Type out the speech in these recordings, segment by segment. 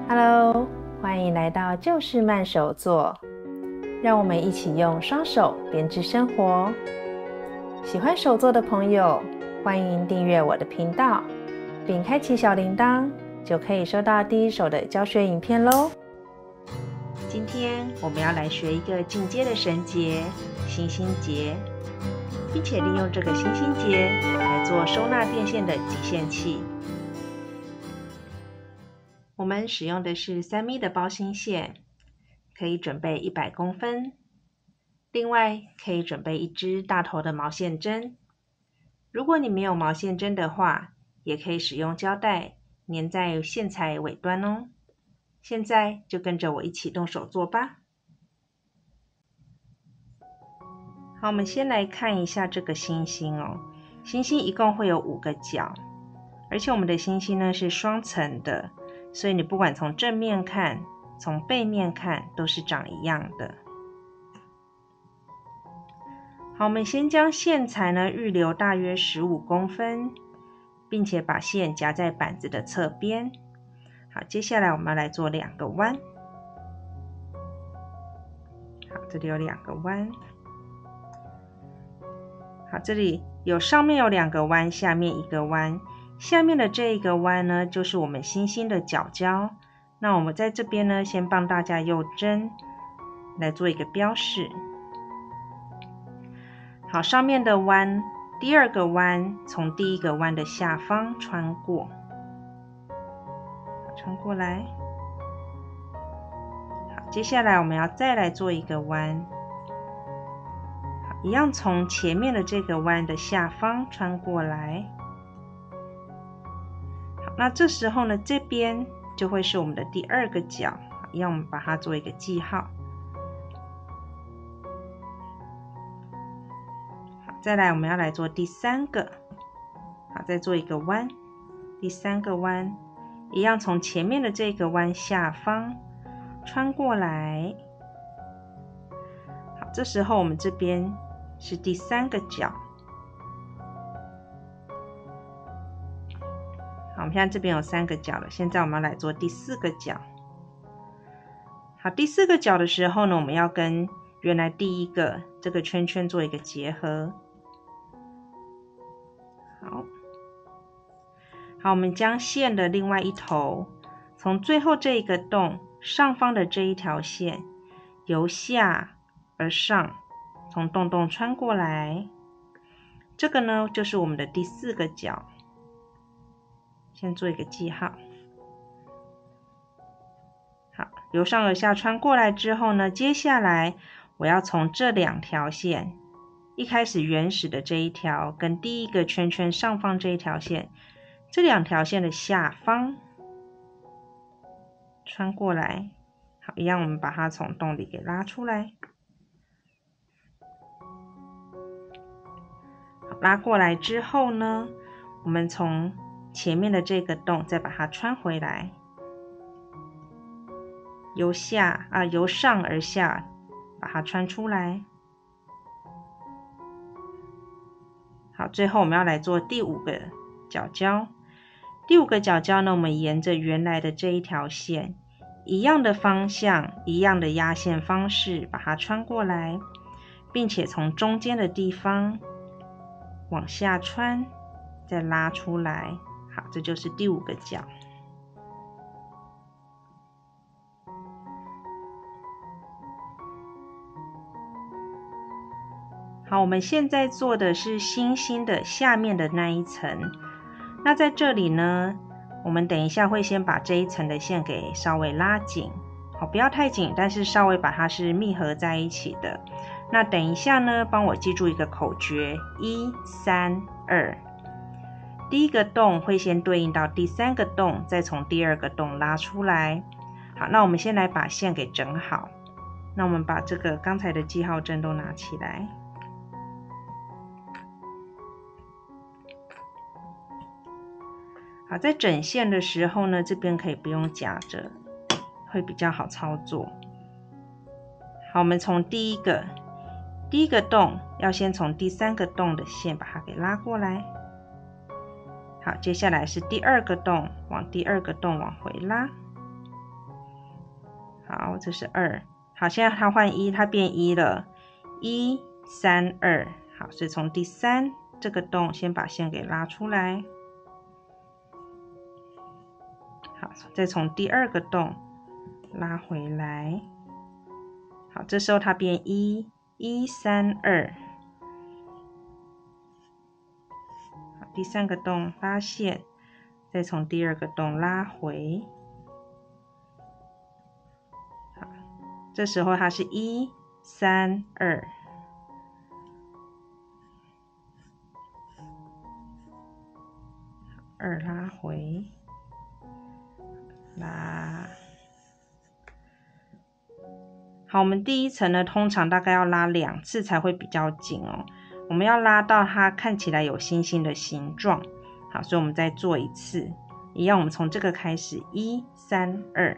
Hello， 欢迎来到就是慢手作，让我们一起用双手编织生活。喜欢手作的朋友，欢迎订阅我的频道，并开启小铃铛，就可以收到第一手的教学影片咯。今天我们要来学一个进阶的绳结——星星结，并且利用这个星星结来做收纳电线的极限器。我们使用的是3米的包芯线，可以准备100公分。另外，可以准备1支大头的毛线针。如果你没有毛线针的话，也可以使用胶带粘在线材尾端哦。现在就跟着我一起动手做吧。好，我们先来看一下这个星星哦。星星一共会有5个角，而且我们的星星呢是双层的。所以你不管从正面看，从背面看，都是长一样的。好，我们先将线材呢预留大约15公分，并且把线夹在板子的侧边。好，接下来我们要来做2个弯。好，这里有2个弯。好，这里上面有2个弯，下面1个弯。下面的这一个弯呢，就是我们星星的角角。那我们在这边呢，先帮大家用针来做一个标示。好，上面的弯，第2个弯从第1个弯的下方穿过，穿过来。好，接下来我们要再来做1个弯。好，一样从前面的这个弯的下方穿过来。那这时候呢，这边就会是我们的第2个角，一样我们把它做一个记号。好，再来我们要来做第3个，好，再做1个弯，第3个弯，一样从前面的这个弯下方穿过来。好，这时候我们这边是第3个角。好，我们现在这边有3个角了，现在我们要来做第4个角。好，第4个角的时候呢，我们要跟原来第1个这个圈圈做一个结合。好，我们将线的另外一头，从最后这一个洞上方的这一条线，由下而上，从洞穿过来。这个呢，就是我们的第4个角。先做一个记号。好，由上而下穿过来之后呢，接下来我要从这2条线，一开始原始的这一条跟第1个圈圈上方这一条线，这2条线的下方穿过来。好，一样我们把它从洞里给拉出来。好，拉过来之后呢，我们从前面的这个洞再把它穿回来，由上而下把它穿出来。好，最后我们要来做第5个角角。第5个角角呢，我们沿着原来的这一条线，一样的方向，一样的压线方式把它穿过来，并且从中间的地方往下穿，再拉出来。好，这就是第5个角。好，我们现在做的是星星的下面的那一层。那在这里呢，我们等一下会先把这一层的线给稍微拉紧。好，不要太紧，但是稍微把它是密合在一起的。那等一下呢，帮我记住一个口诀：1、3、2。第1个洞会先对应到第3个洞，再从第2个洞拉出来。好，那我们先来把线给整好。那我们把这个刚才的记号针都拿起来。好，在整线的时候呢，这边可以不用夹着，会比较好操作。好，我们从第一个洞要先从第3个洞的线把它给拉过来。好，接下来是第2个洞，往第2个洞往回拉。好，这是2。好，现在它换1，它变1了，1、3、2。好，所以从第3这个洞先把线给拉出来。好，再从第2个洞拉回来。好，这时候它变1、1、3、2。好，第3个洞拉线，再从第2个洞拉回。好，这时候它是1、3、2。2拉回，拉。好，我们第一层呢，通常大概要拉2次才会比较紧哦。我们要拉到它看起来有星星的形状。好，所以我们再做一次，一样，我们从这个开始，1、3、2。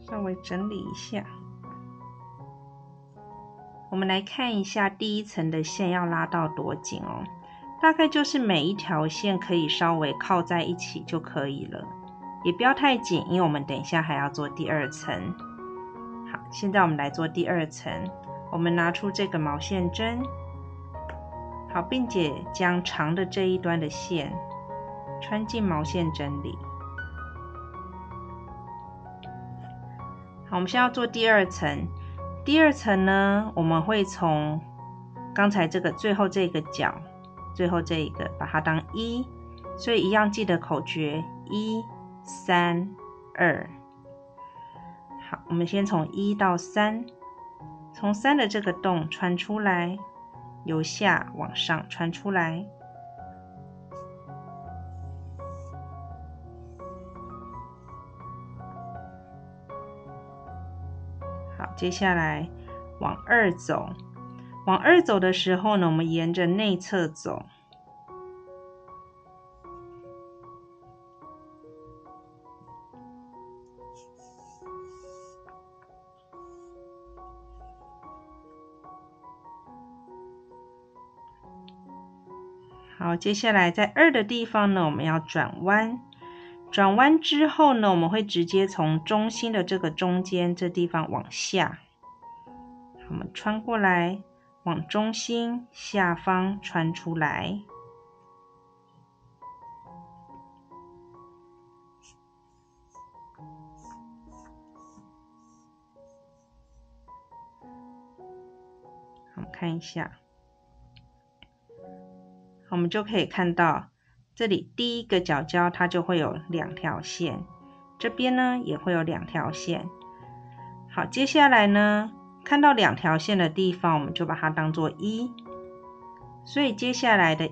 稍微整理一下，我们来看一下第一层的线要拉到多紧哦。大概就是每一条线可以稍微靠在一起就可以了，也不要太紧，因为我们等一下还要做第2层。好，现在我们来做第2层，我们拿出这个毛线针，好，并且将长的这一端的线穿进毛线针里。好，我们现在要做第2层。第2层呢，我们会从刚才这个最后这个角，最后这一个把它当1，所以一样记得口诀1、3、2。好，我们先从1到3，从3的这个洞穿出来，由下往上穿出来。好，接下来往2走，往2走的时候呢，我们沿着内侧走。好，接下来在2的地方呢，我们要转弯。转弯之后呢，我们会直接从中心的这个中间这地方往下，我们穿过来，往中心下方穿出来。我们看一下，我们就可以看到这里第一个角角它就会有2条线，这边呢也会有2条线。好，接下来呢，看到2条线的地方，我们就把它当作1，所以接下来的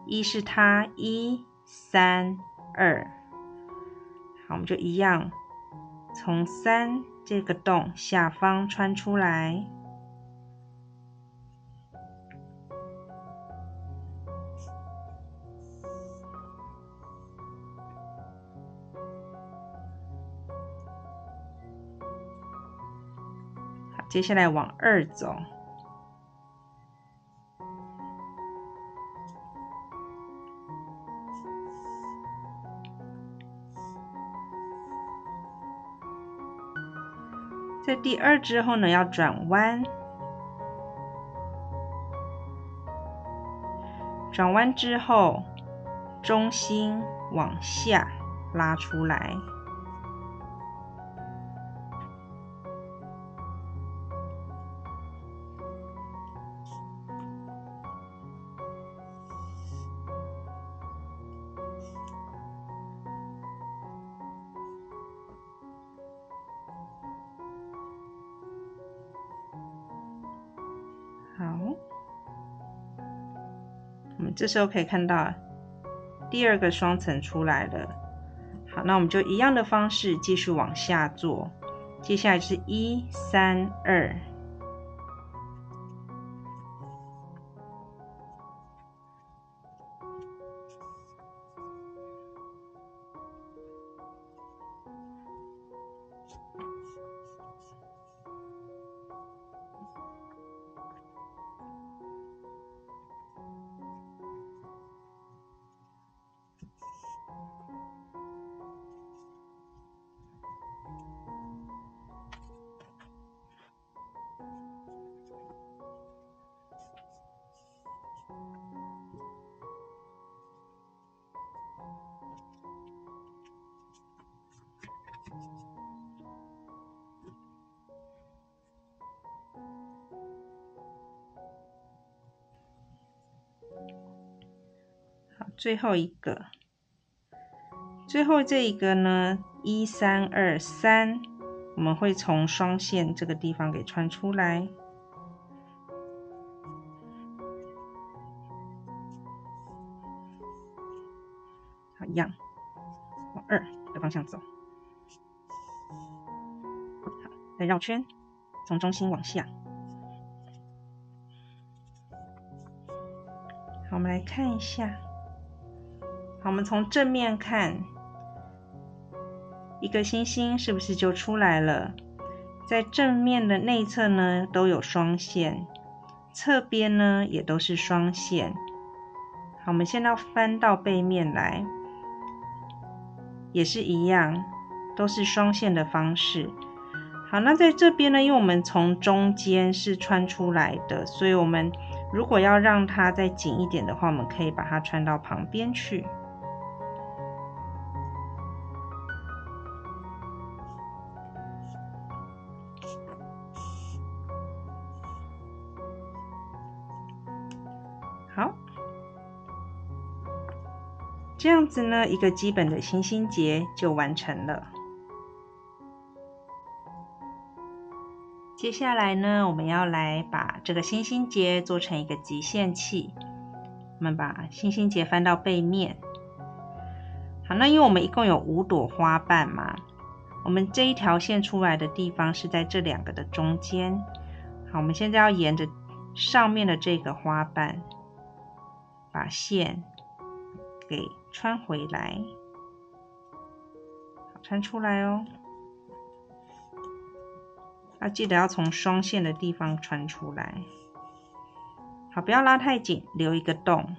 1是它1、3、2。好，我们就一样从3这个洞下方穿出来。接下来往2走，在第2之后呢，要转弯，转弯之后，中心往下拉出来。好，我们这时候可以看到第2个双层出来了。好，那我们就一样的方式继续往下做。接下来是1、3、2。最后一个，最后这一个呢，1、3、2、3，我们会从双线这个地方给穿出来。好，一样，往2的方向走。好，再绕圈，从中心往下。好，我们来看一下。好，我们从正面看，一个星星是不是就出来了？在正面的内侧呢都有双线，侧边呢也都是双线。好，我们现在要翻到背面来，也是一样，都是双线的方式。好，那在这边呢，因为我们从中间是穿出来的，所以我们如果要让它再紧一点的话，我们可以把它穿到旁边去。好，这样子呢，一个基本的星星结就完成了。接下来呢，我们要来把这个星星结做成一个极限器。我们把星星结翻到背面。好，那因为我们一共有5朵花瓣嘛，我们这一条线出来的地方是在这2个的中间。好，我们现在要沿着上面的这个花瓣，把线给穿回来，好，穿出来哦。要记得要从双线的地方穿出来。好，不要拉太紧，留一个洞。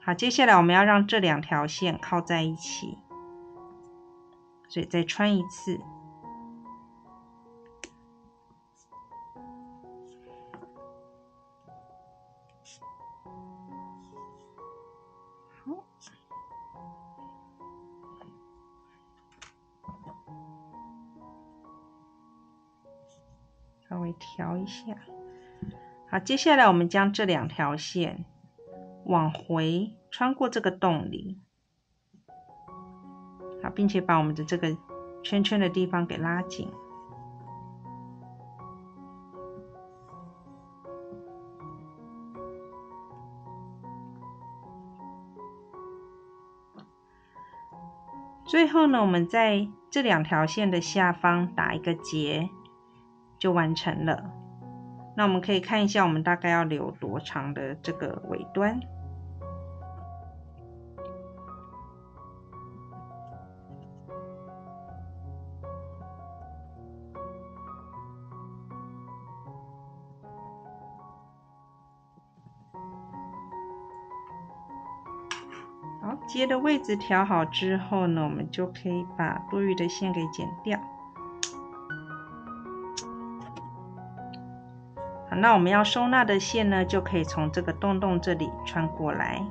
好，接下来我们要让这2条线靠在一起，所以再穿一次。好，稍微调一下。好，接下来我们将这2条线往回穿过这个洞里，好，并且把我们的这个圈圈的地方给拉紧。最后呢，我们在这2条线的下方打一个结，就完成了。那我们可以看一下，我们大概要留多长的这个尾端。好，结的位置调好之后呢，我们就可以把多余的线给剪掉。好，那我们要收纳的线呢，就可以从这个洞洞这里穿过来。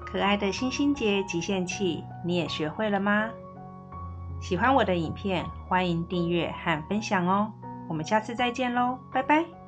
可爱的星星结极限器，你也学会了吗？喜欢我的影片，欢迎订阅和分享哦。我们下次再见喽，拜拜。